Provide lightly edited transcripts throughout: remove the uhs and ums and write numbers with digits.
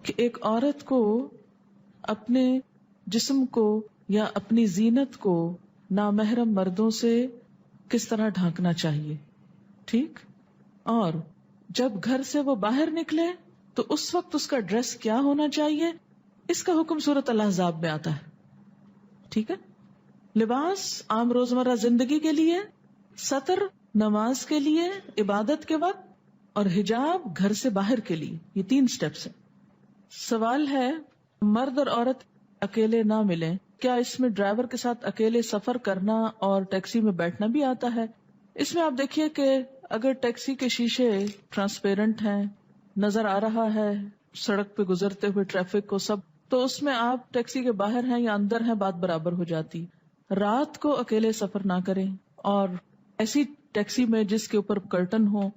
کہ ایک عورت کو اپنے جسم کو یا اپنی زینت کو نامحرم مردوں سے کس طرح ڈھانکنا چاہیے. ٹھیک. اور جب گھر سے وہ باہر نکلے تو اس وقت اس کا ڈریس کیا ہونا چاہیے، اس کا حکم سورۃ الاحزاب میں آتا ہے. ٹھیک ہے. لباس عام روزمرہ زندگی کے لیے، ستر نماز کے لیے عبادت کے وقت، اور حجاب گھر سے باہر کے لیے. یہ 3 سٹیپس ہیں. سوال ہے مرد اور عورت اکیلے نہ ملیں، کیا اس میں ڈرائیور کے ساتھ اکیلے سفر کرنا اور ٹیکسی میں بیٹھنا بھی آتا ہے؟ اس میں آپ دیکھیے کہ اگر ٹیکسی کے شیشے ٹرانسپیرنٹ ہیں، نظر آ رہا ہے سڑک پہ گزرتے ہوئے ٹریفک کو سب، تو اس میں آپ ٹیکسی کے باہر ہیں یا اندر ہیں بات برابر ہو جاتی. رات کو اکیلے سفر نہ کریں، اور ایسی ٹیکسی میں جس کے اوپر کرٹن ہو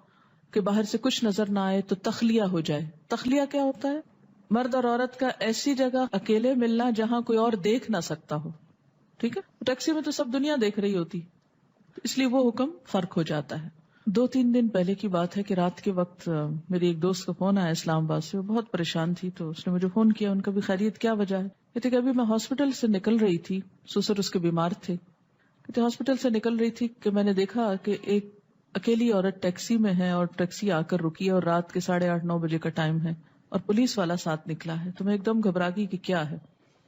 کہ باہر سے کچھ نظر نہ آئے تو تخلیہ ہو جائے. تخلیہ کیا ہوتا ہے؟ مرد اور عورت کا ایسی جگہ اکیلے ملنا جہاں کوئی اور دیکھ نہ سکتا ہو. ٹھیک ہے. ٹیکسی میں تو سب دنیا دیکھ رہی ہوتی، اس لیے وہ حکم فرق ہو جاتا ہے. 2-3 دن پہلے کی بات ہے کہ رات کے وقت میری ایک دوست کا فون آیا اسلام آباد سے. وہ بہت پریشان تھی تو اس نے مجھے فون کیا. ان کا بھی خیریت، کیا وجہ ہے؟ کہتے کہ ابھی میں ہاسپٹل سے نکل رہی تھی، سسر اس کے بیمار تھے. کہتے ہاسپٹل سے نکل رہی تھی کہ میں نے دیکھا کہ ایک اکیلی عورت ٹیکسی میں ہے اور ٹیکسی آ کر رکی ہے اور رات کے 8:30-9 بجے کا ٹائم ہے اور پولیس والا ساتھ نکلا ہے. تو میں ایک دم گھبرا گئی کہ کیا ہے.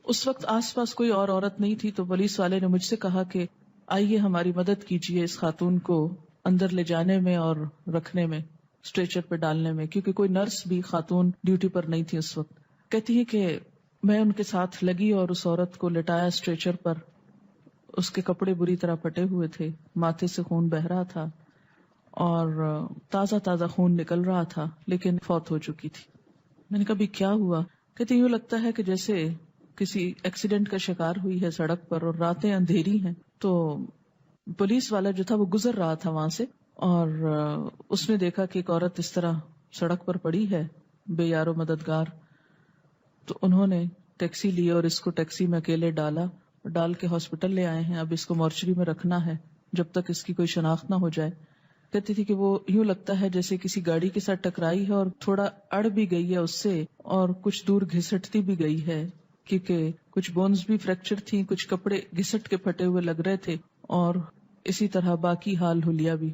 اس وقت آس پاس کوئی اور عورت نہیں تھی تو پولیس والے نے مجھ سے کہا کہ آئیے ہماری مدد کیجیے اس خاتون کو اندر لے جانے میں اور رکھنے میں، اسٹریچر پہ ڈالنے میں، کیونکہ کوئی نرس بھی خاتون ڈیوٹی پر نہیں تھی اس وقت. کہتی ہے کہ میں ان کے ساتھ لگی اور اس عورت کو لٹایا اسٹریچر پر. اس کے کپڑے بری طرح پھٹے ہوئے تھے، ماتھے سے خون بہہ رہا تھا اور تازہ خون نکل رہا تھا، لیکن فوت ہو چکی تھی. میں نے کہا بھی کیا ہوا؟ کہتے یوں لگتا ہے کہ جیسے کسی ایکسیڈنٹ کا شکار ہوئی ہے سڑک پر اور راتیں اندھیری ہیں. تو پولیس والا جو تھا وہ گزر رہا تھا وہاں سے اور اس نے دیکھا کہ ایک عورت اس طرح سڑک پر پڑی ہے بے یار و مددگار. تو انہوں نے ٹیکسی لی اور اس کو ٹیکسی میں اکیلے ڈال کے ہاسپٹل لے آئے ہیں. اب اس کو مورچری میں رکھنا ہے جب تک اس کی کوئی شناخت نہ ہو جائے. کہتی تھی کہ وہ یوں لگتا ہے جیسے کسی گاڑی کے ساتھ ٹکرائی ہے اور تھوڑا اڑ بھی گئی ہے اس سے اور کچھ دور گھسٹتی بھی گئی ہے، کیونکہ کچھ بونز بھی فریکچر تھی، کچھ کپڑے گھسٹ کے پھٹے ہوئے لگ رہے تھے اور اسی طرح باقی حال حلیہ بھی.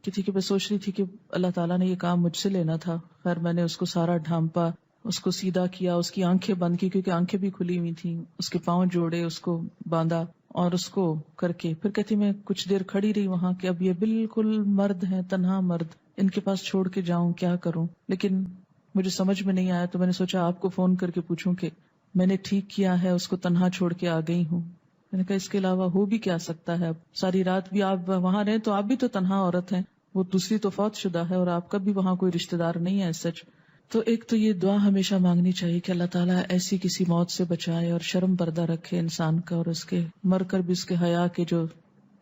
کہتی کہ میں سوچ رہی تھی کہ اللہ تعالیٰ نے یہ کام مجھ سے لینا تھا. خیر میں نے اس کو سارا ڈھانپا، اس کو سیدھا کیا، اس کی آنکھیں بند کی کیونکہ آنکھیں بھی کھلی ہوئی تھیں، اس کے پاؤں جوڑے، اس کو باندھا اور اس کو کر کے پھر کہتی میں کچھ دیر کھڑی رہی وہاں کہ اب یہ بالکل مرد ہیں، تنہا مرد، ان کے پاس چھوڑ کے جاؤں، کیا کروں. لیکن مجھے سمجھ میں نہیں آیا تو میں نے سوچا آپ کو فون کر کے پوچھوں کہ میں نے ٹھیک کیا ہے، اس کو تنہا چھوڑ کے آ گئی ہوں. میں نے کہا اس کے علاوہ ہو بھی کیا سکتا ہے. اب ساری رات بھی آپ وہاں رہے تو آپ بھی تو تنہا عورت ہیں، وہ دوسری تو فوت شدہ ہے اور آپ کا بھی وہاں کوئی رشتہ دار نہیں ہے سچ. تو ایک تو یہ دعا ہمیشہ مانگنی چاہیے کہ اللہ تعالیٰ ایسی کسی موت سے بچائے اور شرم پردہ رکھے انسان کا، اور اس کے مر کر بھی اس کے حیا کے جو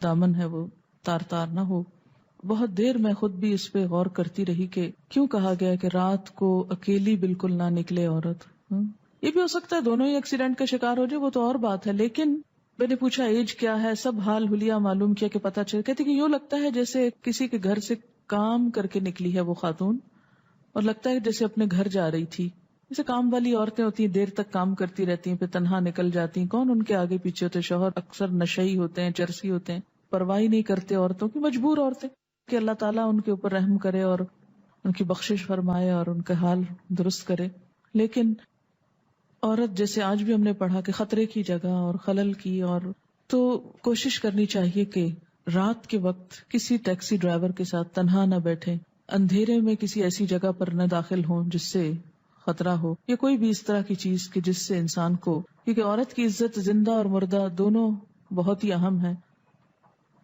دامن ہے وہ تار نہ ہو. بہت دیر میں خود بھی اس پہ غور کرتی رہی کہ کیوں کہا گیا کہ رات کو اکیلی بالکل نہ نکلے عورت. یہ بھی ہو سکتا ہے دونوں ہی ایکسیڈنٹ کا شکار ہو جائے، وہ تو اور بات ہے. لیکن میں نے پوچھا ایج کیا ہے، سب حال حلیہ معلوم کیا کہ پتہ چل. کہتے کہ یوں لگتا ہے جیسے کسی کے گھر سے کام کر کے نکلی ہے وہ خاتون، اور لگتا ہے جیسے اپنے گھر جا رہی تھی. جیسے کام والی عورتیں ہوتی ہیں دیر تک کام کرتی رہتی ہیں پھر تنہا نکل جاتی ہیں، کون ان کے آگے پیچھے ہوتے؟ شوہر اکثر نشئی ہوتے ہیں، چرسی ہوتے ہیں، پرواہ نہیں کرتے عورتوں کی، مجبور عورتیں. کہ اللہ تعالیٰ ان کے اوپر رحم کرے اور ان کی بخشش فرمائے اور ان کا حال درست کرے. لیکن عورت جیسے آج بھی ہم نے پڑھا کہ خطرے کی جگہ اور خلل کی، اور تو کوشش کرنی چاہیے کہ رات کے وقت کسی ٹیکسی ڈرائیور کے ساتھ تنہا نہ بیٹھیں، اندھیرے میں کسی ایسی جگہ پر نہ داخل ہوں جس سے خطرہ ہو، یا کوئی بھی اس طرح کی چیز کہ جس سے انسان کو، کیونکہ عورت کی عزت زندہ اور مردہ دونوں بہت ہی اہم ہے.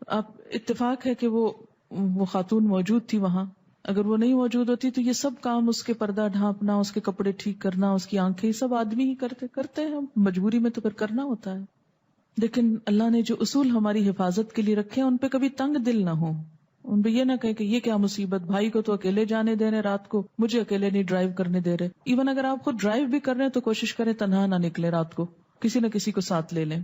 اب اتفاق ہے کہ وہ خاتون موجود تھی وہاں، اگر وہ نہیں موجود ہوتی تو یہ سب کام، اس کے پردہ ڈھانپنا، اس کے کپڑے ٹھیک کرنا، اس کی آنکھیں، سب آدمی ہی کرتے ہیں. مجبوری میں تو پھر کرنا ہوتا ہے. لیکن اللہ نے جو اصول ہماری حفاظت کے لیے رکھے ہیں ان پہ کبھی تنگ دل نہ ہو. ان پہ یہ نہ کہیں کہ یہ کیا مصیبت، بھائی کو تو اکیلے جانے دے رہے رات کو، مجھے اکیلے نہیں ڈرائیو کرنے دے رہے. ایون اگر آپ خود ڈرائیو بھی کر رہے ہیں تو کوشش کریں تنہا نہ نکلے رات کو، کسی نہ کسی کو ساتھ لے لیں.